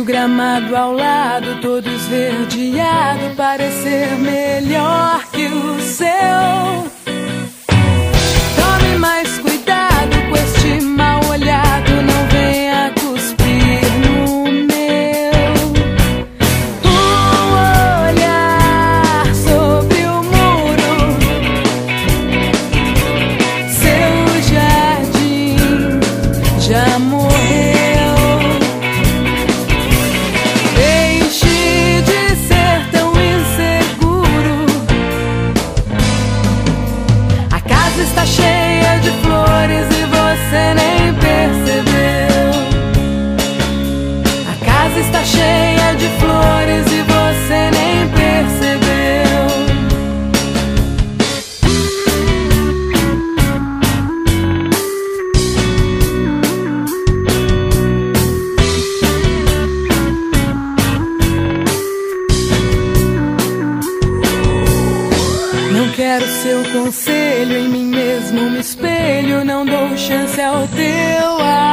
gramado ao lado, todo esverdeado, parecer melhor que o seu. Tome mais cuidado com este mal olhado, não venha cuspir no meu. O olhar sobre o muro, seu jardim já morreu. Deixe de ser tão inseguro. A casa está cheia de flores e você nem percebeu. A casa está cheia de flores e você nem percebeu. Não quero seu conselho, em mim mesmo me espelho, não dou chance ao teu ar.